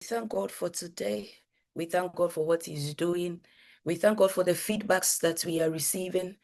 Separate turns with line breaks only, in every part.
Thank God for today. We thank God for what He's doing. We thank God for the feedbacks that we are receiving.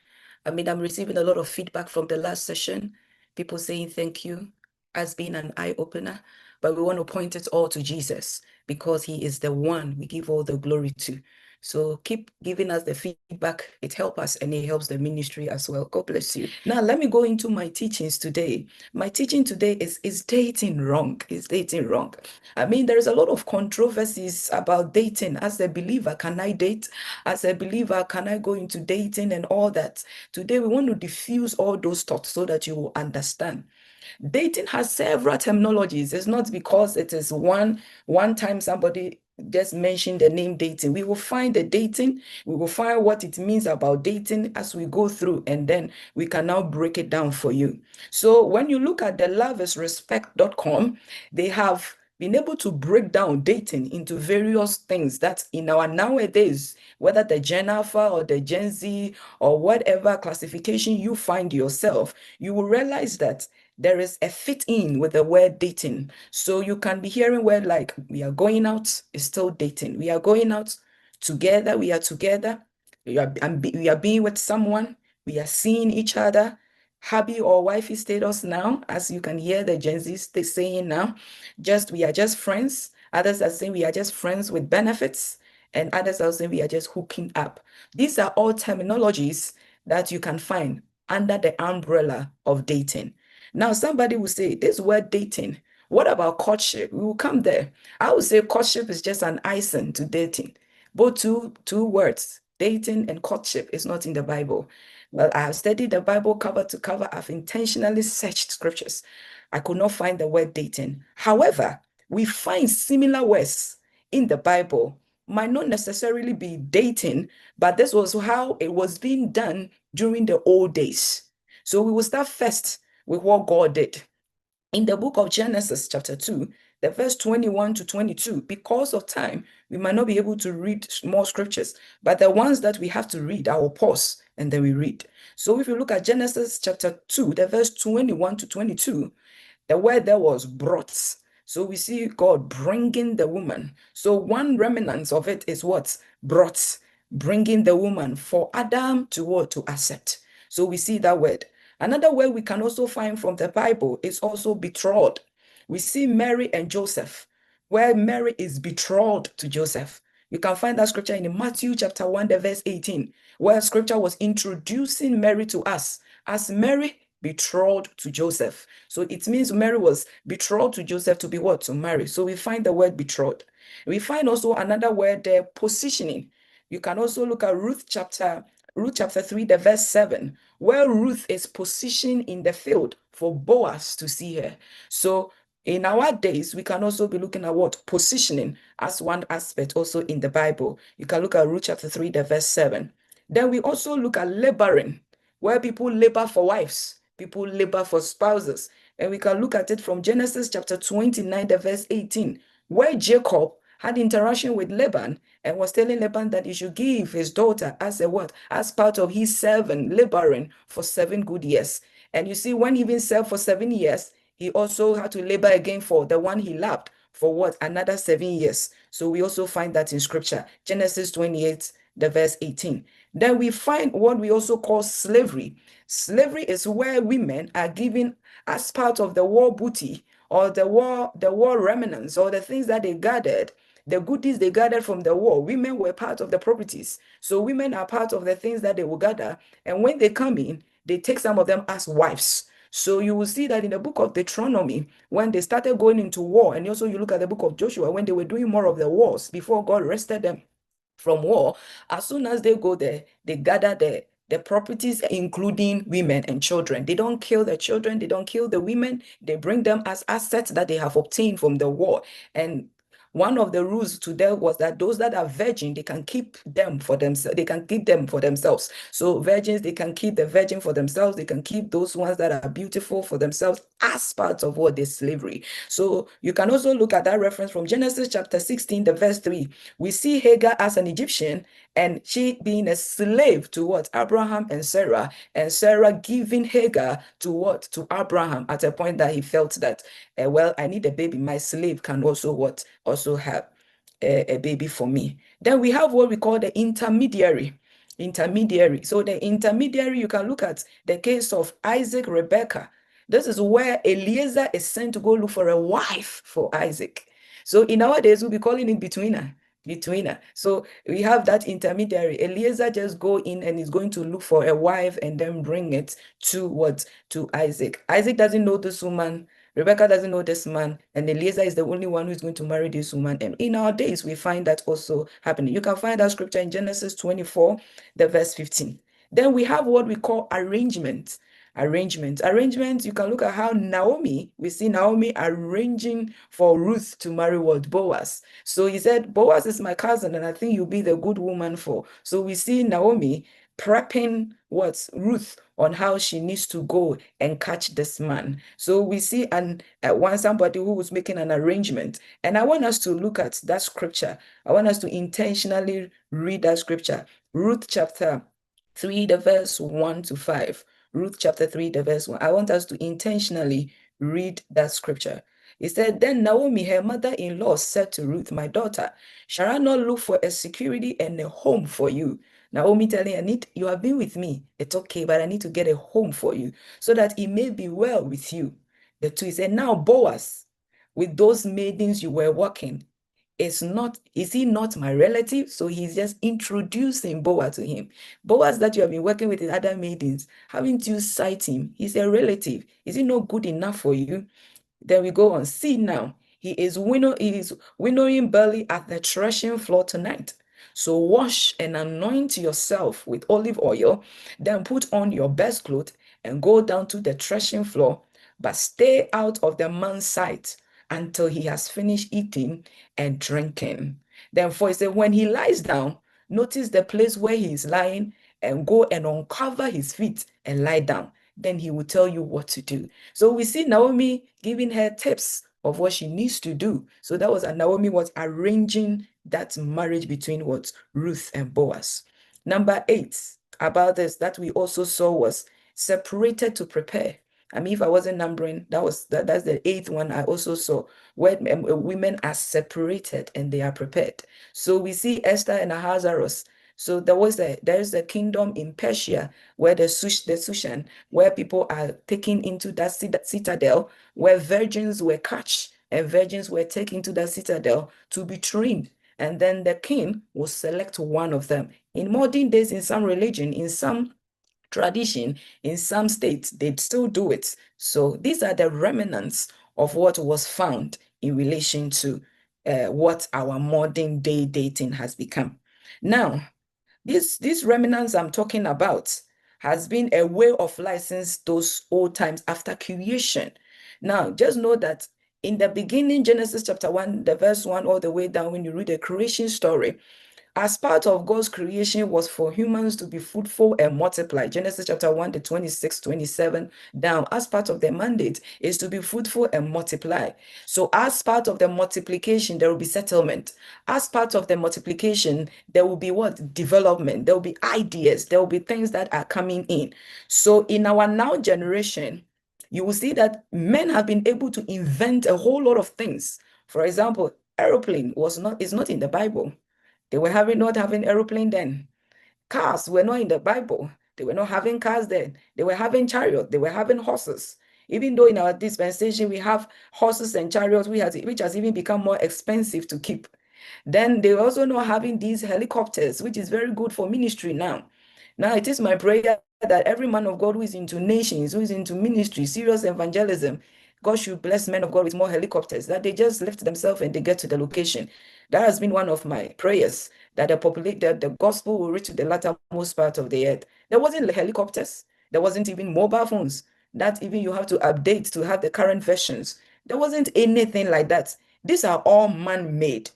I'm receiving a lot of feedback from the last session. People saying thank you has been an eye opener, but we want to point it all to Jesus because He is the one we give all the glory to. So keep giving us the feedback. It helps us and it helps the ministry as well. God bless you. Now, let me go into my teachings today. My teaching today is dating wrong? Is dating wrong? There's a lot of controversies about dating. As a believer, can I date? As a believer, can I go into dating and all that? Today, we want to diffuse all those thoughts so that you will understand. Dating has several terminologies. It's not because it is one time somebody just mentioned the name dating. We will find the dating, we will find what it means about dating as we go through, and then we can now break it down for you. So when you look at the loveisrespect.com, they have been able to break down dating into various things that in our nowadays, whether the Gen Alpha or the Gen Z or whatever classification you find yourself, you will realize that there is a fit in with the word dating. So you can be hearing word like we are going out, is still dating. We are going out together, we are together. We are being with someone, we are seeing each other. Hubby or wifey status now, as you can hear the Gen Z saying now, we are just friends. Others are saying we are just friends with benefits, and others are saying we are just hooking up. These are all terminologies that you can find under the umbrella of dating. Now, somebody will say, this word dating, what about courtship? We will come there. I would say courtship is just an icing to dating. Both two words, dating and courtship, is not in the Bible. Well, I have studied the Bible cover to cover. I've intentionally searched scriptures. I could not find the word dating. However, we find similar words in the Bible. Might not necessarily be dating, but this was how it was being done during the old days. So we will start first with what God did. In the book of Genesis, chapter 2, the verse 21 to 22, because of time, we might not be able to read more scriptures, but the ones that we have to read, I will pause and then we read. So if you look at Genesis chapter 2, the verse 21 to 22, the word there was brought. So we see God bringing the woman. So one remnant of it is what? Brought, bringing the woman for Adam to what? To accept. So we see that word. Another word we can also find from the Bible is also betrothed. We see Mary and Joseph, where Mary is betrothed to Joseph. You can find that scripture in Matthew chapter 1, the verse 18, where scripture was introducing Mary to us as Mary betrothed to Joseph. So it means Mary was betrothed to Joseph to be what? To marry. So we find the word betrothed. We find also another word there, positioning. You can also look at Ruth chapter 3, the verse 7, where Ruth is positioned in the field for Boaz to see her. So in our days, we can also be looking at what? Positioning as one aspect also in the Bible. You can look at Ruth chapter 3, the verse 7. Then we also look at laboring, where people labor for wives, people labor for spouses. And we can look at it from Genesis chapter 29, the verse 18, where Jacob had interaction with Laban and was telling Laban that he should give his daughter as a what? As part of his servant laboring for 7 good years. And you see, when he even served for 7 years, he also had to labor again for the one he loved for what? Another 7 years. So we also find that in scripture, Genesis 28, the verse 18. Then we find what we also call slavery. Slavery is where women are given as part of the war booty or the war remnants or the things that they gathered, the goodies they gathered from the war. Women were part of the properties. So women are part of the things that they will gather. And when they come in, they take some of them as wives. So you will see that in the book of Deuteronomy, when they started going into war, and also you look at the book of Joshua, when they were doing more of the wars before God rested them from war, as soon as they go there, they gather the properties, including women and children. They don't kill the children, they don't kill the women, they bring them as assets that they have obtained from the war. And one of the rules to them was that those that are virgin, they can keep them for themselves. They can keep them for themselves. So virgins, they can keep the virgin for themselves. They can keep those ones that are beautiful for themselves as part of what is slavery. So you can also look at that reference from Genesis chapter 16, the verse 3. We see Hagar as an Egyptian and she being a slave to what? Abraham and Sarah giving Hagar to what? To Abraham at a point that he felt that, well, I need a baby. My slave can also what? also have a baby for me. Then we have what we call the intermediary. So the intermediary, you can look at the case of Isaac, Rebekah. This is where Eliezer is sent to go look for a wife for Isaac. So in our days, we'll be calling it betweener. So we have that intermediary. Eliezer just go in and is going to look for a wife and then bring it to what? To Isaac. Isaac doesn't know this woman. Rebecca doesn't know this man, and Eliezer is the only one who's going to marry this woman. And in our days, we find that also happening. You can find that scripture in Genesis 24, the verse 15. Then we have what we call arrangement. Arrangement, you can look at how Naomi, we see Naomi arranging for Ruth to marry what? Boaz. So he said, Boaz is my cousin, and I think you'll be the good woman for. So we see Naomi prepping what? Ruth on how she needs to go and catch this man. So we see somebody who was making an arrangement. And I want us to look at that scripture. I want us to intentionally read that scripture. Ruth chapter 3, the verse 1 to 5. Ruth chapter 3, the verse 1. I want us to intentionally read that scripture. It said, Then Naomi, her mother-in-law, said to Ruth, my daughter, shall I not look for a security and a home for you? Naomi telling her, you have been with me. It's okay, but I need to get a home for you so that it may be well with you. The two, he said, now Boaz, with those maidens you were walking, is he not my relative? So he's just introducing Boaz to him. Boaz that you have been working with in other maidens, haven't you sight him? He's a relative. Is he not good enough for you? Then we go on. See now, he is winnowing barley at the threshing floor tonight. So wash and anoint yourself with olive oil, then put on your best clothes and go down to the threshing floor, but stay out of the man's sight until he has finished eating and drinking. Then for he said, when he lies down, notice the place where he is lying and go and uncover his feet and lie down. Then he will tell you what to do. So we see Naomi giving her tips of what she needs to do. So that was, and Naomi was arranging that marriage between what? Ruth and Boaz. Number 8 about this that we also saw was separated to prepare. I mean, if I wasn't numbering, that's the 8th one I also saw, where women are separated and they are prepared. So we see Esther and Ahasuerus. So there's a kingdom in Persia where the Sushan, where people are taken into that citadel, where virgins were catched and virgins were taken to the citadel to be trained. And then the king will select one of them. In modern days, in some religion, in some tradition, in some states, they still do it. So these are the remnants of what was found in relation to what our modern day dating has become. Now, these remnants I'm talking about has been a way of life since those old times after creation. Now, just know that in the beginning, Genesis chapter 1, the verse 1 all the way down, when you read the creation story, as part of God's creation was for humans to be fruitful and multiply. Genesis chapter 1, the 26, 27 down. As part of the mandate is to be fruitful and multiply. So as part of the multiplication, there will be settlement. As part of the multiplication, there will be what? Development. There will be ideas. There will be things that are coming in. So in our now generation, you will see that men have been able to invent a whole lot of things. For example, aeroplane is not in the Bible. They were not having aeroplane then. Cars were not in the Bible. They were not having cars then. They were having chariots. They were having horses. Even though in our dispensation we have horses and chariots, which has even become more expensive to keep. Then they were also not having these helicopters, which is very good for ministry now. Now it is my prayer that every man of God who is into nations, who is into ministry, serious evangelism, God should bless men of God with more helicopters, that they just lift themselves and they get to the location. That has been one of my prayers, that the gospel will reach to the lattermost part of the earth. There wasn't helicopters. There wasn't even mobile phones that even you have to update to have the current versions. There wasn't anything like that. These are all man-made.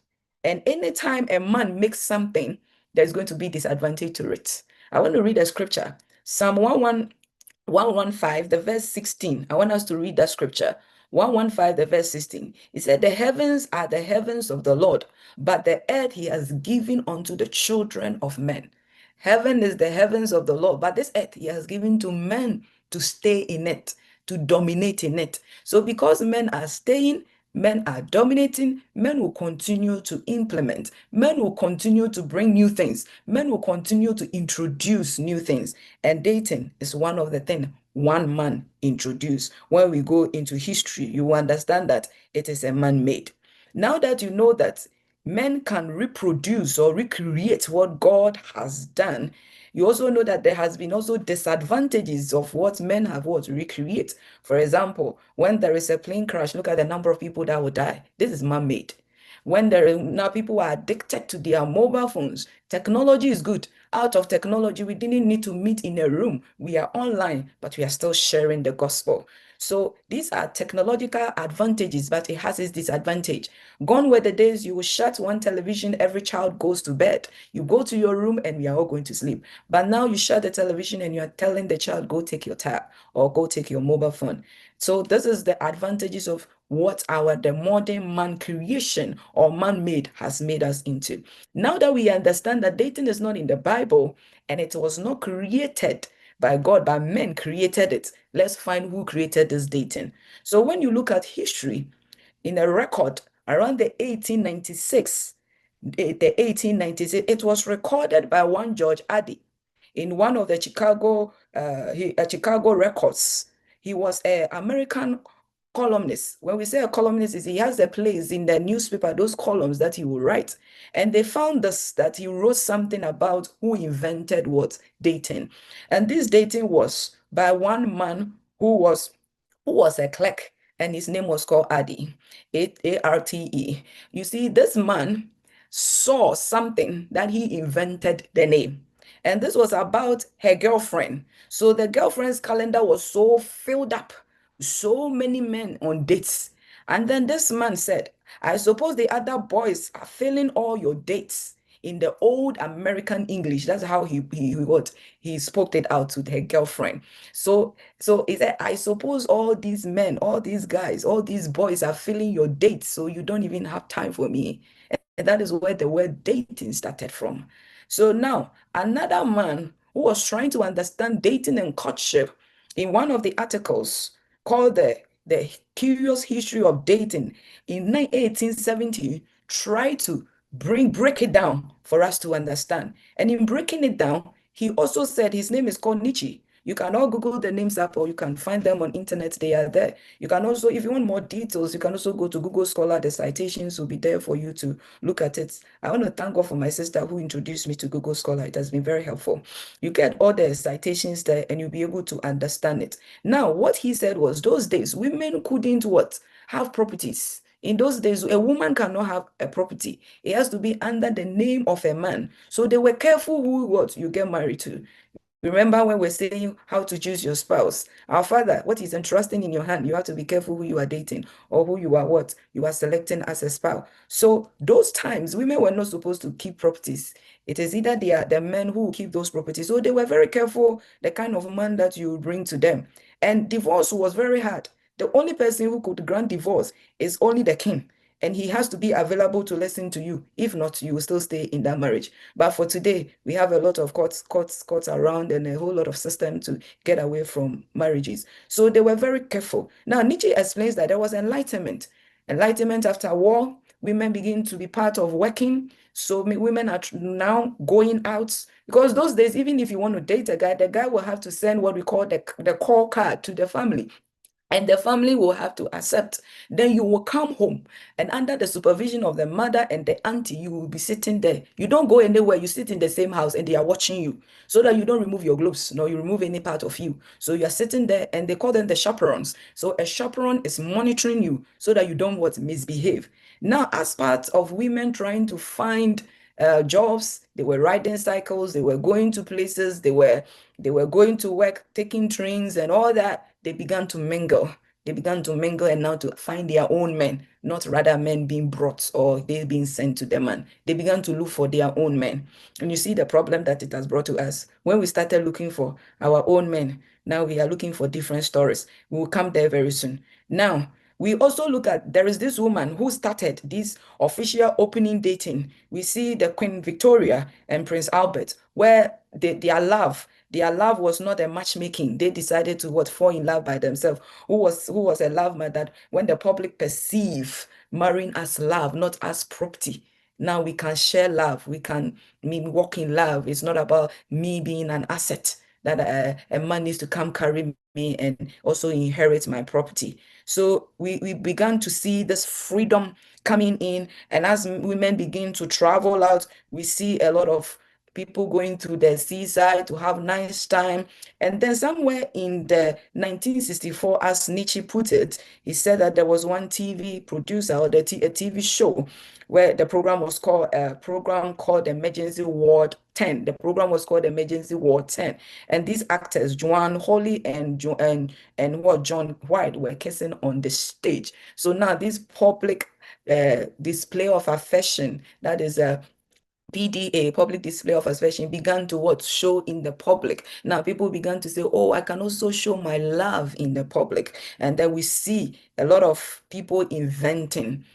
And anytime a man makes something, there's going to be disadvantage to it. I want to read a scripture. Psalm 115, the verse 16. I want us to read that scripture. 115, the verse 16. It said, the heavens are the heavens of the Lord, but the earth he has given unto the children of men. Heaven is the heavens of the Lord, but this earth he has given to men to stay in it, to dominate in it. So because men are staying, men are dominating, men will continue to implement, men will continue to bring new things, men will continue to introduce new things. And dating is one of the things one man introduced. When we go into history, you will understand that it is a man made. Now that you know that men can reproduce or recreate what God has done, you also know that there has been also disadvantages of what men have what recreate. For example, when there is a plane crash, look at the number of people that will die. This is man-made. When there are now people are addicted to their mobile phones, technology is good. Out of technology, we didn't need to meet in a room. We are online, but we are still sharing the gospel. So these are technological advantages, but it has its disadvantage. Gone were the days you will shut one television, every child goes to bed. You go to your room and we are all going to sleep. But now you shut the television and you are telling the child, go take your tab or go take your mobile phone. So this is the advantages of what the modern man creation or man-made has made us into. Now that we understand that dating is not in the Bible and it was not created by God, but men created it. Let's find who created this dating. So when you look at history, in a record around the 1896, it was recorded by one George Addy in one of the Chicago records. He was an American columnist. When we say a columnist, is he has a place in the newspaper, those columns that he will write. And they found this that he wrote something about who invented what dating. And this dating was by one man who was a clerk, and his name was called Arte. A-R-T-E. You see, this man saw something that he invented the name. And this was about her girlfriend. So the girlfriend's calendar was so filled up, so many men on dates. And then this man said, I suppose the other boys are filling all your dates in the old American English. That's how he spoke it out to her girlfriend. So he said, I suppose all these men, all these guys, all these boys are filling your dates, so you don't even have time for me. And that is where the word dating started from. So now, another man who was trying to understand dating and courtship in one of the articles called the Curious History of Dating in 1870 tried to break it down for us to understand. And in breaking it down, he also said his name is called Nietzsche. You can all Google the names up or you can find them on internet. They are there. You can also, if you want more details, you can also go to Google Scholar. The citations will be there for you to look at it. I want to thank God for my sister who introduced me to Google Scholar. It has been very helpful. You get all the citations there and you'll be able to understand it. Now, what he said was those days, women couldn't what? Have properties. In those days, a woman cannot have a property. It has to be under the name of a man. So they were careful who what you get married to. Remember when we're saying how to choose your spouse? Our Father, what is entrusting in your hand, you have to be careful who you are dating or who you are what you are selecting as a spouse. So those times, women were not supposed to keep properties. It is either they are the men who keep those properties. So they were very careful the kind of man that you bring to them. And divorce was very hard. The only person who could grant divorce is only the king. And he has to be available to listen to you. If not, you will still stay in that marriage. But for today, we have a lot of courts around and a whole lot of system to get away from marriages. So they were very careful. Now, Nietzsche explains that there was enlightenment. Enlightenment after war, women begin to be part of working. So women are now going out because those days, even if you want to date a guy, the guy will have to send what we call the call card to the family and the family will have to accept. Then you will come home, and under the supervision of the mother and the auntie, you will be sitting there. You don't go anywhere, you sit in the same house and they are watching you so that you don't remove your gloves, nor you remove any part of you. So you are sitting there and they call them the chaperones. So a chaperone is monitoring you so that you don't what misbehave. Now, as part of women trying to find jobs, they were riding cycles, they were going to places, they were going to work, taking trains and all that. They began to mingle. They began to mingle and now to find their own men, not rather men being brought or they being sent to the man. They began to look for their own men. And you see the problem that it has brought to us. When we started looking for our own men, now we are looking for different stories. We will come there very soon. Now, we also look at, there is this woman who started this official opening dating. We see the Queen Victoria and Prince Albert, where their love Their love was not a matchmaking. They decided to what fall in love by themselves. Who was a love man that when the public perceive marrying as love, not as property. Now we can share love. We can walk in love. It's not about me being an asset that a man needs to come carry me and also inherit my property. So we began to see this freedom coming in. And as women begin to travel out, we see a lot of people going to the seaside to have nice time. And then somewhere in the 1964, as Nietzsche put it, he said that there was one TV producer or a TV show where the program was called a program called Emergency Ward 10. The program was called Emergency Ward 10. And these actors, Joanne Holly and what John White, were kissing on the stage. So now this public display of affection, that is a PDA, public display of affection, began to what show in the public. Now people began to say, oh, I can also show my love in the public. And then we see a lot of people inventing.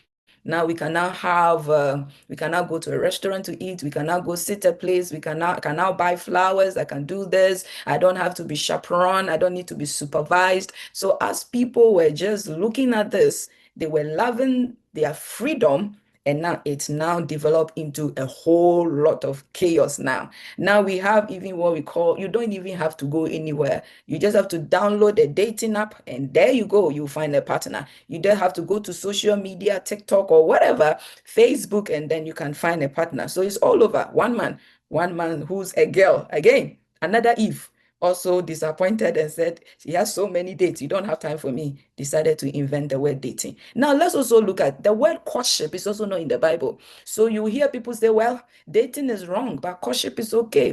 Now we can now go to a restaurant to eat. We can now go sit a place. I can now buy flowers. I can do this. I don't have to be chaperoned. I don't need to be supervised. So as people were just looking at this, they were loving their freedom. And now it's now developed into a whole lot of chaos now. Now we have even what we call, you don't even have to go anywhere. You just have to download a dating app and there you go, you find a partner. You don't have to go to social media, TikTok or whatever, Facebook, and then you can find a partner. So it's all over. One man who's a girl. Again, another Eve also disappointed and said, she has so many dates, you don't have time for me, decided to invent the word dating. Now, let's also look at the word courtship is also not in the Bible. So you hear people say, well, dating is wrong, but courtship is okay.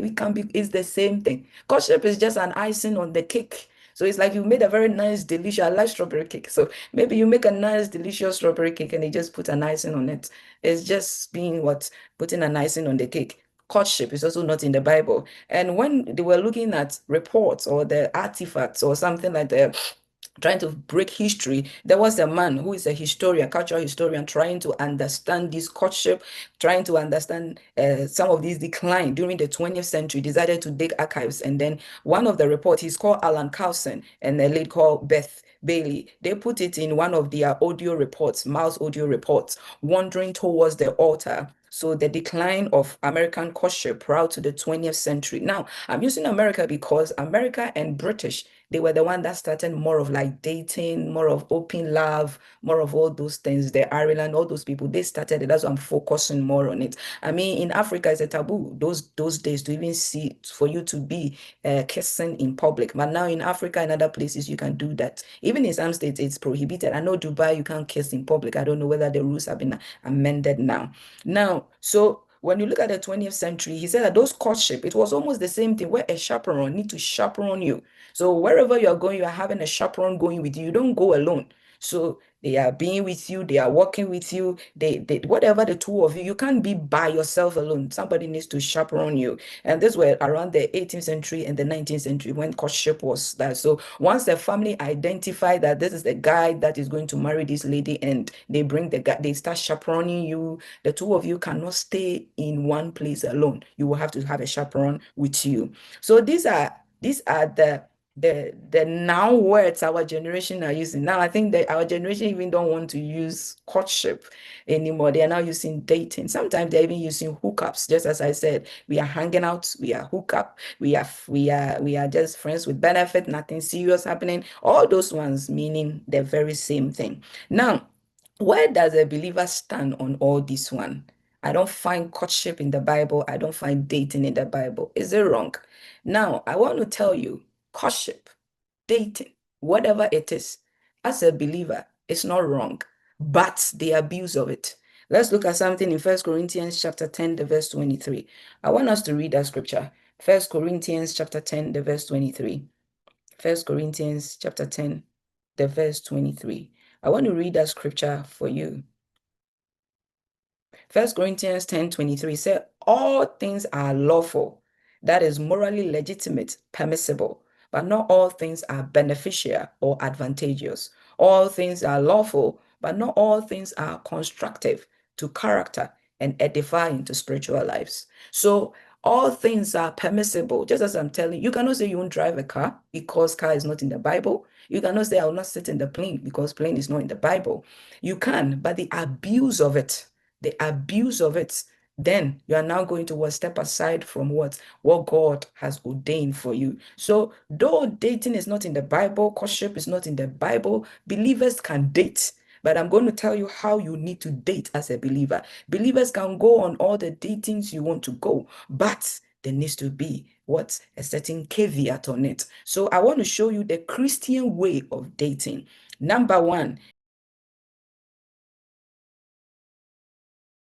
It's the same thing. Courtship is just an icing on the cake. So it's like you made a very nice, delicious, I like strawberry cake. So maybe you make a nice, delicious strawberry cake and you just put an icing on it. It's just being what? Putting an icing on the cake. Courtship is also not in the Bible. And when they were looking at reports or the artifacts or something like that, trying to break history, there was a man who is a historian, cultural historian, trying to understand this courtship, trying to understand some of these decline during the 20th century, decided to dig archives. And then one of the reports, he's called Alan Carlson, and a lady called Beth Bailey. They put it in one of their audio reports, Miles audio reports, Wandering Towards the Altar. So the decline of American courtship prior to the 20th century. Now, I'm using America because America and British, they were the one that started more of like dating, more of open love, more of all those things. The Ireland, all those people, they started it. That's why I'm focusing more on it. I mean, in Africa, it's a taboo those days to even see for you to be kissing in public. But now in Africa and other places, you can do that. Even in some states, it's prohibited. I know Dubai, you can't kiss in public. I don't know whether the rules have been amended now. Now, so when you look at the 20th century, he said that those courtship, it was almost the same thing where a chaperone need to chaperone you. So wherever you are going, you are having a chaperone going with you. You don't go alone. So they are being with you, they are working with you, they whatever the two of you, you can't be by yourself alone. Somebody needs to chaperone you. And this were around the 18th century and the 19th century when courtship was that. So once the family identify that this is the guy that is going to marry this lady and they bring the guy, they start chaperoning you, the two of you cannot stay in one place alone. You will have to have a chaperone with you. So these are the now words our generation are using. Now I think that our generation even don't want to use courtship anymore. They are now using dating. Sometimes they're even using hookups. Just as I said, we are hanging out, we are hookup, we are just friends with benefit, nothing serious happening. All those ones meaning the very same thing. Now, where does a believer stand on all this one? I don't find courtship in the Bible. I don't find dating in the Bible. Is it wrong? Now, I want to tell you, courtship, dating, whatever it is, as a believer, it's not wrong, but the abuse of it. Let's look at something in 1 Corinthians chapter 10, the verse 23. I want us to read that scripture. 1 Corinthians chapter 10, the verse 23. 1 Corinthians chapter 10, the verse 23. I want to read that scripture for you. 1 Corinthians 10:23 says, all things are lawful, that is morally legitimate, permissible, but not all things are beneficial or advantageous. All things are lawful, but not all things are constructive to character and edifying to spiritual lives. So All things are permissible. Just as I'm telling you, you cannot say you won't drive a car because car is not in the Bible. You cannot say I will not sit in the plane because plane is not in the Bible. You can, but the abuse of it, then you are now going to step aside from what God has ordained for you. So though dating is not in the Bible, courtship is not in the Bible, believers can date. But I'm going to tell you how you need to date as a believer. Believers can go on all the datings you want to go, but there needs to be a certain caveat on it. So I want to show you the Christian way of dating. Number one,